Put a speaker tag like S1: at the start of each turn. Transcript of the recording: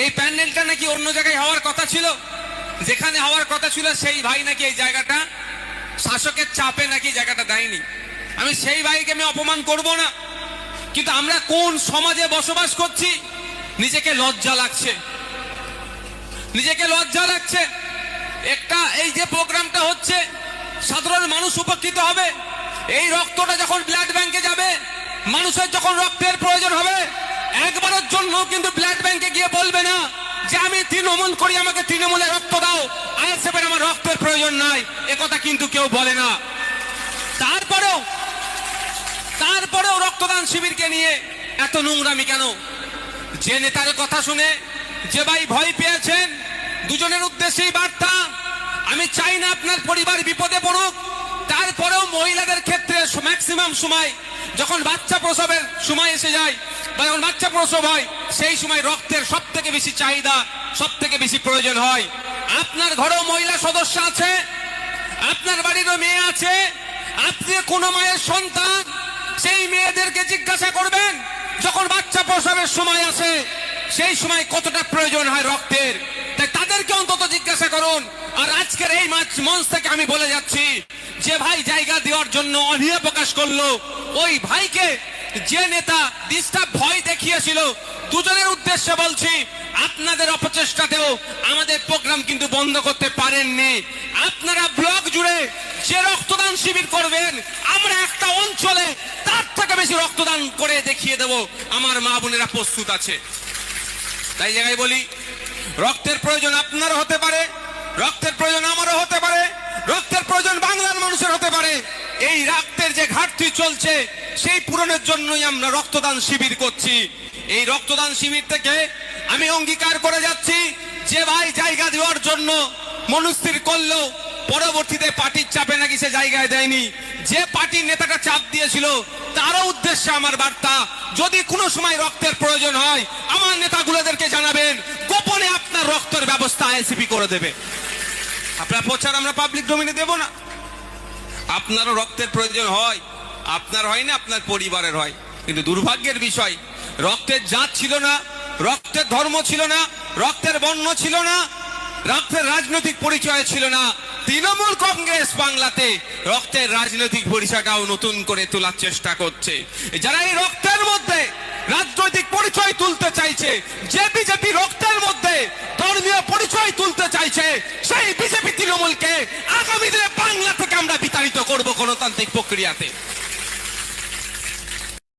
S1: এই প্যান্ডেলটা নাকি অন্য জায়গায় হওয়ার কথা ছিল, যেখানে হওয়ার কথা ছিল সেই ভাই নাকি এই জায়গাটা শাসকের চাপে নাকি জায়গাটা দেয়নি। আমি সেই ভাইকে আমি অপমান করব না, কিন্তু আমরা কোন সমাজে বসবাস করছি নিজেকে লজ্জা লাগছে, নিজেকে লজ্জা লাগছে। একটা এই যে প্রোগ্রামটা হচ্ছে সাধারণ মানুষ উপকৃত হবে, এই রক্তটা যখন ব্লাড ব্যাংকে যাবে, মানুষের যখন রক্তের প্রয়োজন হবে, একবারের জন্য কিন্তু ব্লাড ব্যাংকে গিয়ে বলবে না যে আমি তৃণমূল করি, আমাকে তৃণমূলে রক্ত দাও, আইএসএফ এর আমার রক্তের প্রয়োজন নাই, একথা কিন্তু কেউ বলে না। তারপরেও রক্তদান শিবিরকে নিয়ে এত নোংরামি কেন? যে নেতার কথা শুনে যে ভাই ভয় পেয়েছেন, দুজনের উদ্দেশ্যেই বার্তা, আমি চাই না আপনার পরিবার বিপদে পড়ুক। তারপরেও মহিলাদের ক্ষেত্রে ম্যাক্সিমাম সময় যখন বাচ্চা প্রসবের সময় এসে যায় বা যখন বাচ্চা প্রসব হয়, সেই সময় রক্তের সব থেকে বেশি চাহিদা, সব থেকে বেশি প্রয়োজন হয়। আপনার ঘরেও মহিলা সদস্য আছে, আপনার বাড়িরও মেয়ে আছে, আপনি কোনো মায়ের সন্তান, সেই মেয়েদেরকে জিজ্ঞাসা করবেন যখন বাচ্চা প্রসবের সময় আসে সেই সময় কতটা প্রয়োজন হয় রক্তের, তাই তাদেরকে অন্তত জিজ্ঞাসা করুন। আর আজকের এই মঞ্চ থেকে আমি বলে যাচ্ছি, যে ভাই জায়গা দেওয়ার জন্য অনীহা প্রকাশ করলো, ওই ভাইকে যে নেতা ডিস্টার্ব ভয় দেখিয়েছিল, দুজনের উদ্দেশ্যে বলছি, আপনাদের অপচেষ্টাতেও আমাদের প্রোগ্রাম কিন্তু বন্ধ করতে পারেননি। আপনারা ব্লক জুড়ে যে রক্তদান শিবির করবেন, আমরা একটা অঞ্চলে তার থেকে বেশি রক্তদান করে দেখিয়ে দেব, আমার মা বোনেরা প্রস্তুত আছে। তাই জায়গায় বলি, রক্তের প্রয়োজন আপনারও হতে পারে, রক্তের প্রয়োজন আমারও হতে পারে, রক্তের প্রয়োজন বাংলার মানুষের হতে পারে। এই রক্তের যে ঘাটতি চলছে সেই পূরণের জন্যই আমরা রক্তদান শিবির করছি। এই রক্তদান শিবির থেকে আমি অঙ্গীকার করে যাচ্ছি, যে ভাই জায়গা দেওয়ার জন্য মনস্থির করলো, পরবর্তীতে পার্টির চাপে নাকি সে জায়গায় দেয়নি, যে পার্টির নেতাটা চাপ দিয়েছিল তারও উদ্দেশ্যে আমার বার্তা, যদি কোনো সময় রক্তের প্রয়োজন হয় আমার নেতাগুলোদেরকে জানাবেন, গোপনে আপনার রক্তের ব্যবস্থা আইএসএফ করে দেবে। আপনার প্রচার আমরা পাবলিক ডোমেইনে দেব না। আপনারও রক্তের প্রয়োজন হয়, আপনার হয় না, আপনার পরিবারের হয়, কিন্তু দুর্ভাগ্যের বিষয়, রক্তের জাত ছিল না, রক্তের ধর্ম ছিল না, রক্তের বর্ণ ছিল না, রক্তের রাজনৈতিক পরিচয় ছিল না। তৃণমূল কংগ্রেস বাংলাতে রক্তের রাজনৈতিক পরিচয়টাও নতুন করে তোলার চেষ্টা করছে। যারা এই রক্তের মধ্যে রাজনৈতিক পরিচয় তুলতে চাইছে, যে বিজেপি রক্তের মধ্যে ধর্মীয় পরিচয় তুলতে চাইছে, সেই বিজেপি তৃণমূলকে আগামী দিনে বাংলা থেকে আমরা বিতাড়িত করব গণতান্ত্রিক প্রক্রিয়াতে।